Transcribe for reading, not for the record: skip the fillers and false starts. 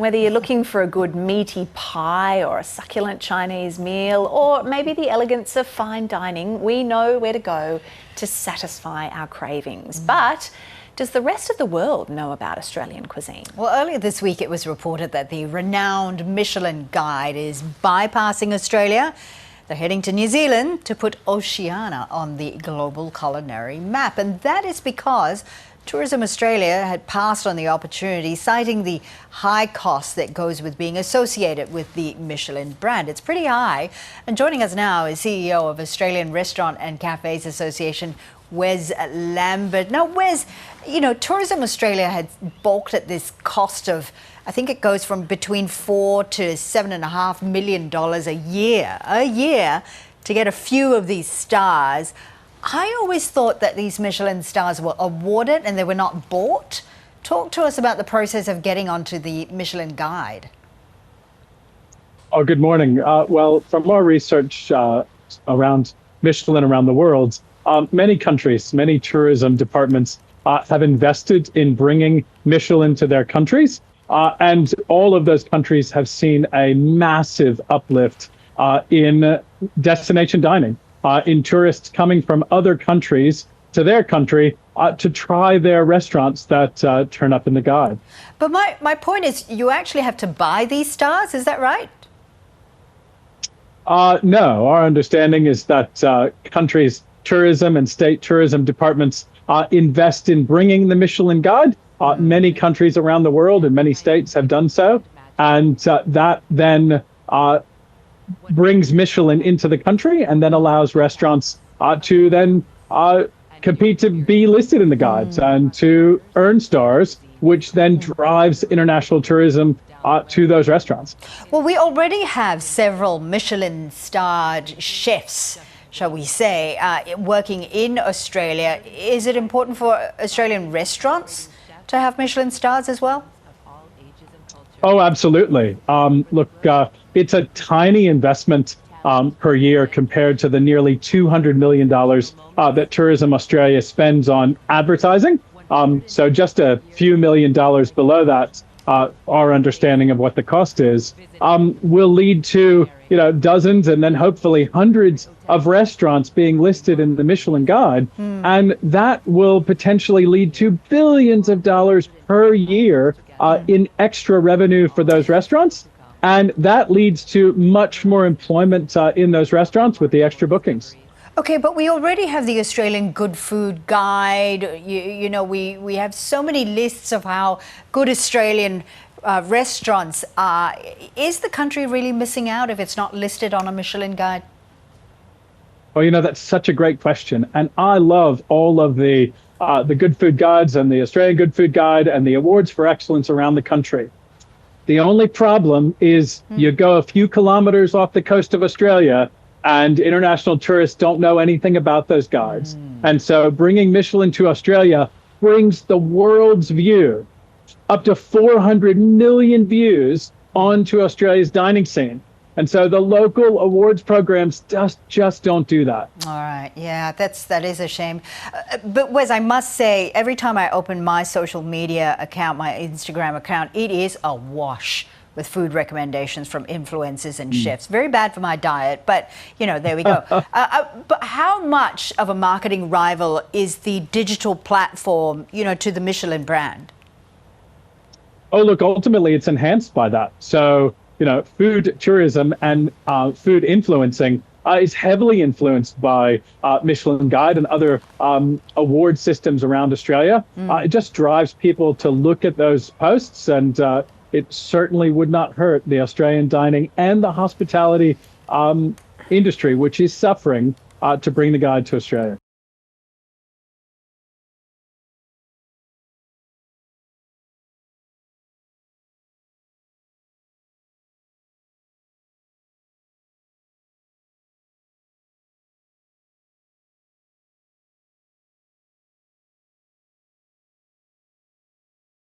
Whether you're looking for a good meaty pie or a succulent Chinese meal, or maybe the elegance of fine dining, we know where to go to satisfy our cravings. But does the rest of the world know about Australian cuisine? Well, earlier this week it was reported that the renowned Michelin guide is bypassing Australia. They're heading to New Zealand to put Oceania on the global culinary map. And that is because Tourism Australia had passed on the opportunity, citing the high cost that goes with being associated with the Michelin brand. It's pretty high. And joining us now is CEO of Australian Restaurant and Cafes Association, Wes Lambert. Now, Wes, you know, Tourism Australia had balked at this cost of, I think it goes from between $4 to $7.5 million a year to get a few of these stars. I always thought that these Michelin stars were awarded and they were not bought. Talk to us about the process of getting onto the Michelin guide. Oh, good morning. Well, from our research around Michelin around the world, many countries, many tourism departments have invested in bringing Michelin to their countries. And all of those countries have seen a massive uplift in destination dining, in tourists coming from other countries to their country to try their restaurants that turn up in the guide. But my point is, you actually have to buy these stars, is that right? No, our understanding is that countries' tourism and state tourism departments invest in bringing the Michelin guide. Many countries around the world and many states have done so. And that then brings Michelin into the country and then allows restaurants to then compete to be listed in the guides and to earn stars, which then drives international tourism to those restaurants. Well, we already have several Michelin-starred chefs, shall we say, working in Australia. Is it important for Australian restaurants to have Michelin stars as well? Oh, absolutely. Look, it's a tiny investment per year compared to the nearly $200 million that Tourism Australia spends on advertising. So just a few million dollars below that, our understanding of what the cost is, will lead to, you know, dozens and then hopefully hundreds of restaurants being listed in the Michelin Guide. And that will potentially lead to billions of dollars per year in extra revenue for those restaurants. And that leads to much more employment in those restaurants with the extra bookings. Okay, but we already have the Australian Good Food Guide. You know, we have so many lists of how good Australian restaurants are. Is the country really missing out if it's not listed on a Michelin Guide? Well, you know, that's such a great question. And I love all of the Good Food Guides and the Australian Good Food Guide and the awards for excellence around the country. The only problem is you go a few kilometers off the coast of Australia and international tourists don't know anything about those guides. And so bringing Michelin to Australia brings the world's view, up to 400 million views onto Australia's dining scene. And so the local awards programs just don't do that. All right, yeah, that is a shame. But Wes, I must say, every time I open my social media account, my Instagram account, it is awash with food recommendations from influencers and chefs. Very bad for my diet, but you know, there we go. But how much of a marketing rival is the digital platform, you know, to the Michelin brand? Oh, look, ultimately it's enhanced by that. So, you know, food tourism and food influencing is heavily influenced by Michelin Guide and other award systems around Australia. It just drives people to look at those posts, and it certainly would not hurt the Australian dining and the hospitality industry, which is suffering, to bring the guide to Australia.